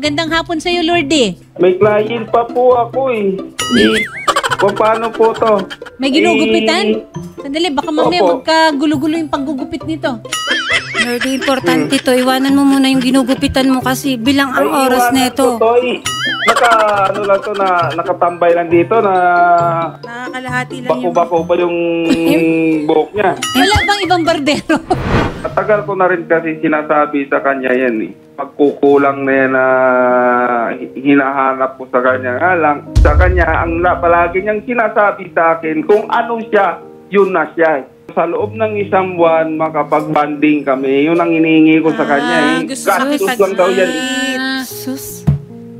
Magandang hapon sa'yo, Lordy. May client pa po ako eh. Paano po to? May ginugupitan? Sandali, baka mamaya Opo. magkagulo-gulo yung paggugupit nito. Lordy, importante to. Iwanan mo muna yung ginugupitan mo kasi bilang ang oras na ito. Nakatambay lang dito na Nakakalahati lang yung... bako-bako pa yung buhok niya. Wala bang ibang bardero? Matagal ko na rin kasi sinasabi sa kanya yan eh. Pagkukulang na yan na hinahanap ko sa kanya. Nga lang, sa kanya, ang palagi niyang sinasabi sa akin, kung ano siya, yun na siya. Sa loob ng isang buwan, makapag-banding kami. Yun ang hinihingi ko sa kanya eh. Gastos lang daw yan. Sus.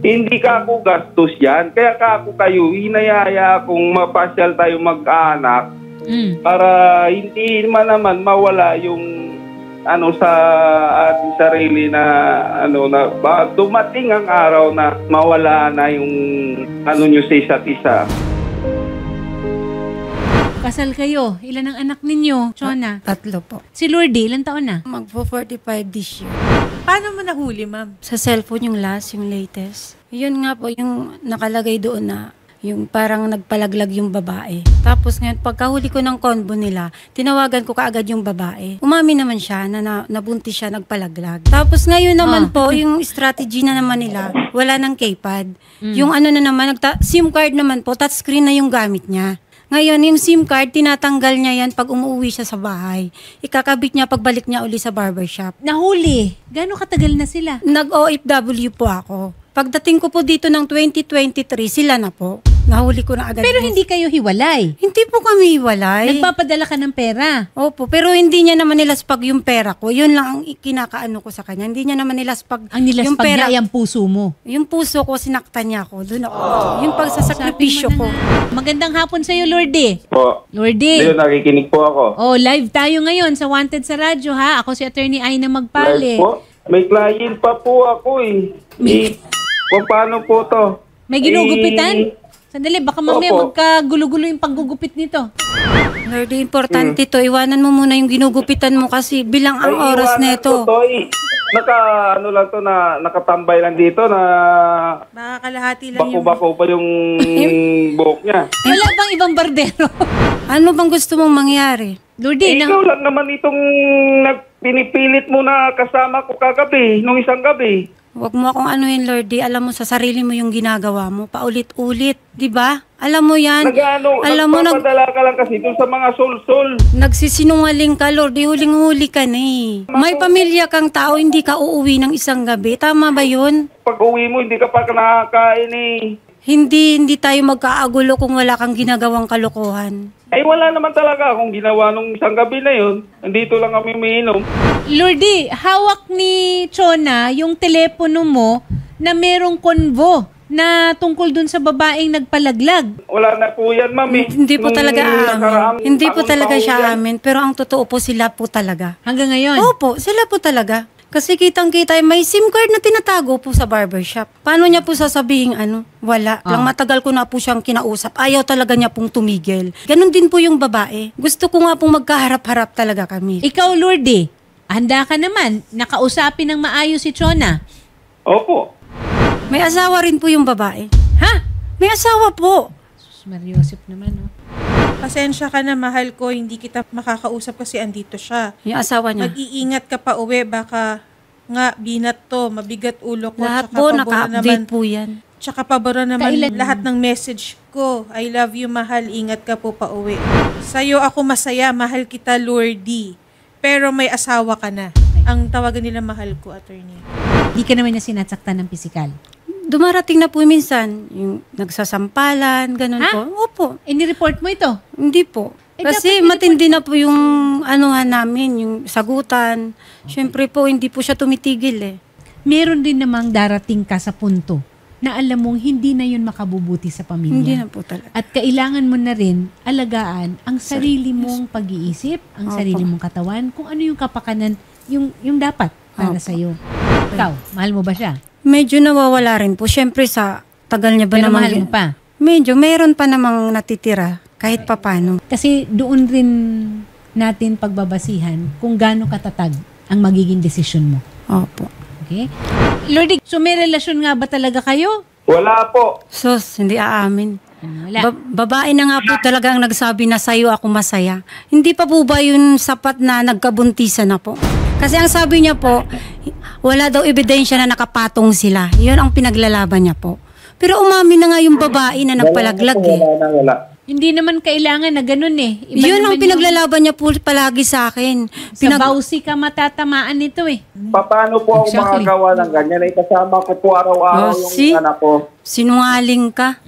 Hindi ka ako gastos yan. Kaya ka ako kayo, hinayaya kung mapasyal tayo mag-anak para hindi naman mawala yung sa ating sarili na dumating ang araw na mawala na yung nyo sa isa't isa. Kasal kayo. Ilan ang anak ninyo, Chona? 3 po. Si Lordy, ilan taon na? Magpo-45 this year. Paano mo nahuli, ma'am? Sa cellphone yung latest. Yun nga po, yung nakalagay doon na yung parang nagpalaglag yung babae. Tapos ngayon, pagkahuli ko ng convo nila, tinawagan ko kaagad yung babae. Umamin naman siya na nabuntis siya, nagpalaglag. Tapos ngayon naman po, yung strategy na naman nila, wala ng keypad. Yung na naman, SIM card naman po, touchscreen na yung gamit niya. Ngayon, yung SIM card, tinatanggal niya yan pag umuwi siya sa bahay. Ikakabit niya pagbalik niya uli sa barbershop. Nahuli. Gano'ng katagal na sila? Nag-OFW po ako. Pagdating ko po dito ng 2023, sila na po. Nahuli ko na agad. Pero hindi kayo hiwalay. Hindi po kami hiwalay. Nagpapadala ka ng pera. Opo, pero hindi niya naman nilaspag yung pera ko. Yun lang ang kinakaano ko sa kanya. Hindi niya naman nilaspag Ang nilaspag yung pera. niya ay ang puso mo. Yung puso ko, sinaktan niya ako. Doon ako. Yung pagsasakripisyo Sabi mo ko. na nga. Magandang hapon sa'yo, Lordy. Po. Lordy. Ngayon, nakikinig po ako. Oh, live tayo ngayon sa Wanted sa Radyo, ha? Ako si Attorney Aina Magpale. Live po. May client pa po ako eh. Paano po to? May ginugupitan? Sandali, baka mamaya Opo. magkagulo-gulo yung paggugupit nito. Lordy, importante to. Iwanan mo muna yung ginugupitan mo kasi bilang ang oras na ito. Nakatambay lang dito na Nakakalahati lang yung... bako-bako pa yung buhok niya. Wala bang ibang bardero? Ano bang gusto mong mangyari? Lordy, Ikaw lang naman itong pinipilit mo na kasama ko kagabi, nung isang gabi. Huwag mo akong anuhin, Lordy. Alam mo, sa sarili mo yung ginagawa mo. Paulit-ulit. Di ba? Alam mo yan. Nagpapadala ka lang kasi dun sa mga sul-sul. Nagsisinungaling ka, Lordy. Huling-huli ka na eh. May pamilya kang tao, hindi ka uuwi ng isang gabi. Tama ba yun? Pag uwi mo, hindi ka pa nakakain eh. Hindi tayo magkaagulo kung wala kang ginagawang kalokohan. Ay wala naman talaga akong ginawa nung isang gabi na yun. Nandito lang kami umiinom. Lordy, hawak ni Chona yung telepono mo na merong convo na tungkol dun sa babaeng nagpalaglag. Wala na po yan, mami. Hindi po talaga amin. Hindi po talaga siya amin. Pero ang totoo po, sila po talaga. Hanggang ngayon? Opo, sila po talaga. Kasi kitang-kita, may SIM card na tinatago po sa barbershop. Paano niya po sasabihin wala. Lang matagal ko na po siyang kinausap. Ayaw talaga niya pong tumigil. Ganon din po yung babae. Gusto ko nga pong magkaharap-harap talaga kami. Ikaw, Lordy, handa ka naman. Nakausapin ng maayos si Chona. Opo. May asawa rin po yung babae. Ha? May asawa po. Sus, Mariosep naman, oh. Pasensya ka na, mahal ko. Hindi kita makakausap kasi andito siya. Yung asawa niya. Mag-iingat ka pa uwi. Baka nga, binat to. Mabigat ulo ko. Lahat Tsaka po, pabor naka-update naman- po yan. Tsaka pabor naman Kailan? lahat ng message ko. I love you, mahal. Ingat ka po pa uwi. Sa'yo ako masaya. Mahal kita, Lordy. Pero may asawa ka na. Ang tawagan nila mahal ko, attorney. Di ka naman niya sinasaktan ng pisikal. Dumarating na po minsan, yung nagsasampalan, ganun Ha? po. Opo, Ini-report mo ito? hindi po. dapat Kasi matindi na po yung anuhan namin, yung sagutan. Siyempre po, hindi po siya tumitigil eh. Meron din namang darating ka sa punto na alam mong hindi na yun makabubuti sa pamilya. Hindi na po talaga. At kailangan mo na rin alagaan ang sarili mong pag-iisip, ang Opo. sarili mong katawan, kung ano yung kapakanan, yung dapat para Opo. sa'yo. Ikaw, mahal mo ba siya? Medyo nawawala rin po. Siyempre sa tagal niya ba Pero naman. mahal mo pa? Medyo, meron pa namang natitira kahit papano. Kasi doon rin natin pagbabasihan kung gaano katatag ang magiging desisyon mo. Opo. Okay? Okay. Lordy, so may relasyon nga ba talaga kayo? Wala po. Sus, hindi aamin. Wala. Babae na nga po talagang nagsabi na sa'yo ako masaya. Hindi pa po ba yun sapat na nagkabuntisan na po? Kasi ang sabi niya po, wala daw ebidensya na nakapatong sila. Yun ang pinaglalaban niya po. Pero umamin na nga yung babae na nagpalaglag eh. Wala. Hindi naman kailangan na ganun eh. Iba Yun ang naman pinaglalaban niya po palagi sa akin. sa bawsi ka matatamaan nito eh. Paano po ako Exactly. makagawa ng ganyan? Ikasama ko po araw-araw Oh, yung see? anak ko. Sinungaling ka.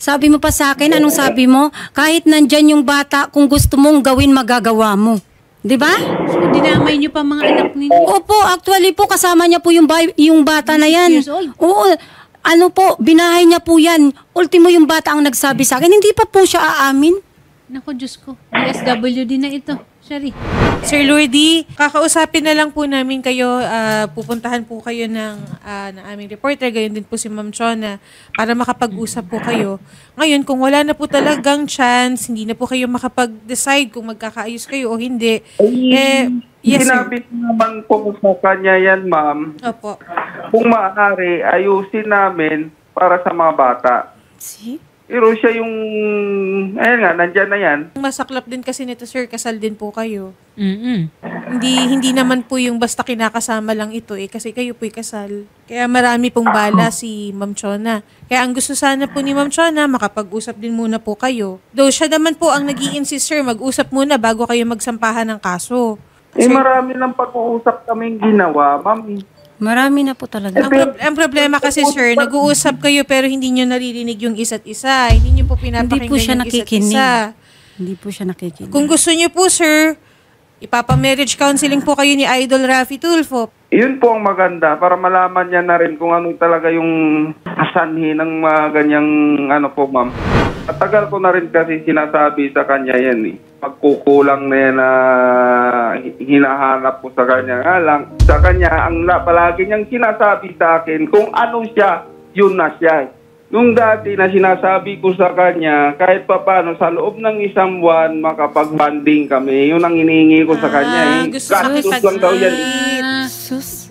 Sabi mo pa sa akin, anong sabi mo? Kahit nandyan yung bata, kung gusto mong gawin, magagawa mo. 'Di ba? So, dinamay niyo pa mga anak ninyo. Opo, actually po, kasama niya po yung bata na yan. 6 years old. Oo, ano po, binahay niya po yan. Ultimo yung bata ang nagsabi sa akin, hindi pa po siya aamin. Naku, Diyos ko. DSWD na ito. Shari. Sir Lourdes, kakausapin na lang po namin kayo, pupuntahan po kayo ng aming reporter, gayon din po si Ma'am Chona, para makapag-usap po kayo. Ngayon, kung wala na po talagang chance, hindi na po kayo makapag-decide kung magkakaayos kayo o hindi, yes sir. Sinabi naman po sa kanya yan, ma'am. Opo. Kung maaari, ayusin namin para sa mga bata. See? Pero siya yung, ayan nga, nandyan na yan. Masaklap din kasi nito sir, kasal din po kayo. Mm-mm. Hindi naman po yung basta kinakasama lang ito kasi kayo po'y kasal. Kaya marami pong bala si Ma'am Chona. Kaya ang gusto sana po ni Ma'am Chona, makapag-usap din muna po kayo. Though siya naman po ang nag-i-insist sir, mag-usap muna bago kayo magsampahan ng kaso. Marami ng pag-uusap kaming ginawa, ma'am. Marami na po talaga. Ang problema kasi sir, nag-uusap kayo pero hindi nyo naririnig yung isa't isa. Hindi nyo po pinapakinggan Hindi po siya yung isa't nakikinig. isa. Hindi po siya nakikinig. Kung gusto nyo po sir, ipapa-marriage counseling po kayo ni Idol Raffy Tulfo. Yun po ang maganda para malaman niya na rin kung ano talaga yung sanhi ng mga ganyang ano po, ma'am. Matagal ko na rin kasi sinasabi sa kanya yan eh. Pagkukulang na yan na hinahanap ko sa kanya. Nga lang, sa kanya, ang palagi niyang sinasabi sa akin, kung ano siya, yun na siya. Nung dati na sinasabi ko sa kanya, kahit papano, sa loob ng isang buwan, makapag-banding kami. Yun ang hinihingi ko sa kanya eh. Gusto Gastos lang daw yan eh. Sus.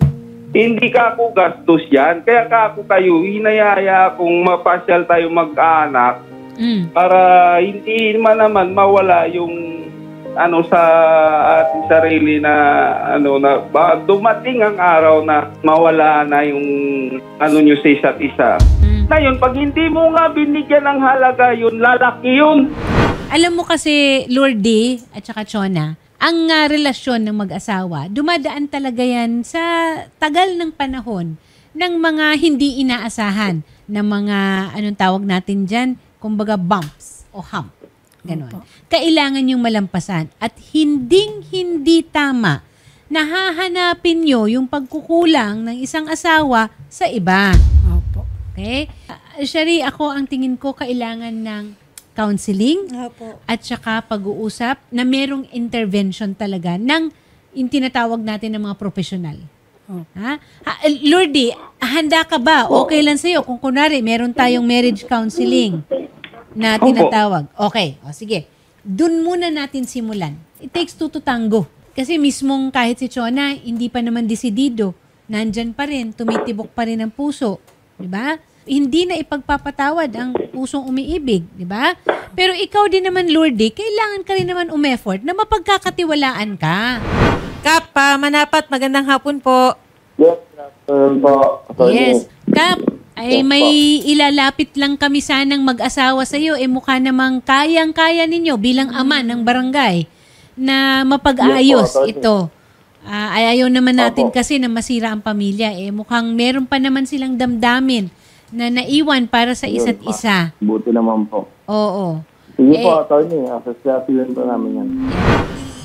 Hindi ka ako gastos yan. Kaya ka ako kayo, hinayaya kung mapasyal tayo mag-anak para hindi naman mawala yung ano sa ating sarili na ano na dumating ang araw na mawala na yung ano nyo sa isa't isa. Ngayon, pag hindi mo nga binigyan ng halaga yun, lalaki yun. Alam mo kasi, Lourdes at saka Chona, ang relasyon ng mag-asawa, dumadaan talaga yan sa tagal ng panahon ng mga hindi inaasahan na mga, anong tawag natin dyan, kumbaga bumps o hump. Ganon. Kailangan yung malampasan at hindi tama na hahanapin nyo yung pagkukulang ng isang asawa sa iba. Opo. Okay? Shari, ako ang tingin ko kailangan ng counseling Opo. at saka pag-uusap na merong intervention talaga ng yung tinatawag natin ng mga profesional. Ha? Lourdes, handa ka ba? Okay lang sa'yo kung kunwari meron tayong marriage counseling na tinatawag. Okay, o sige. Doon muna natin simulan. It takes two to tango. Kasi mismong kahit si Chona, hindi pa naman desidido. Nandyan pa rin, tumitibok pa rin ang puso. Diba? Hindi na ipagpapatawad ang pusong umiibig. Diba? Pero ikaw din naman, Lourdes, kailangan ka rin naman umeffort na mapagkakatiwalaan ka. Kap, Manapat, magandang hapon po. Yes, po. Yes. Kap, ay may ilalapit lang kami sanang mag-asawa sa iyo. Mukha namang kayang-kaya ninyo bilang ama ng barangay na mapag-ayos ito. Ayaw naman natin kasi na masira ang pamilya. Mukhang meron pa naman silang damdamin na naiwan para sa isa't isa. Buti naman po. Oo. Sige po, attorney. Asasyasin po namin yan.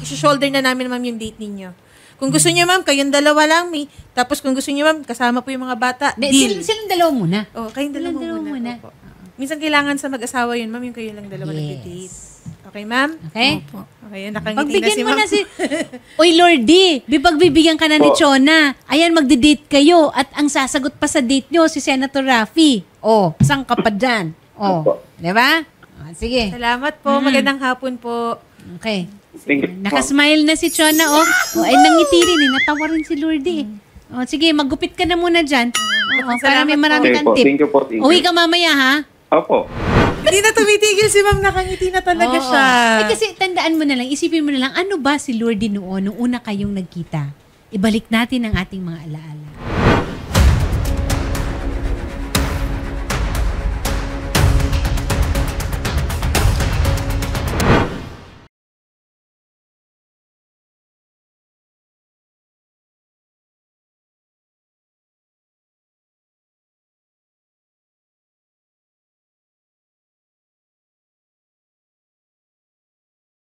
I-shoulder na namin, ma'am, yung date ninyo. Kung gusto niyo, ma'am, kayong dalawa lang, Tapos kung gusto niyo, ma'am, kasama po yung mga bata. Deal. Silang dalawa muna. Oh, kayong dalawa muna. Opo. Minsan kailangan sa mag-asawa yun, ma'am, yung kayo lang dalawa nag-date. Okay, ma'am? Okay? Okay, nakangiti na Pagbigyan si mo ma'am. na si... Uy, Lourdes, pagbibigyan ka na ni Chona. Ayan, magdi-date kayo. At ang sasagot pa sa date nyo, si Senator Raffy. Oh, saan ka pa dyan? Oh, di ba? Sige. Salamat po. Magandang hapon po. Okay. Thank you. Nakasmile na si Chona, oh. Oh, ay nangiti rin, natawa rin si Lourdes. O, sige, maggupit ka na muna dyan. Oo, para may Salamat marami Okay kang po, tip. thank you po, thank you. Uwi ka mamaya, ha? Opo. Hindi na tumitigil si ma'am, nakangiti na talaga Oo. siya. Eh, kasi tandaan mo na lang, isipin mo na lang, ano ba si Lourdes noon, nung una kayong nagkita? Ibalik natin ang ating mga alaala.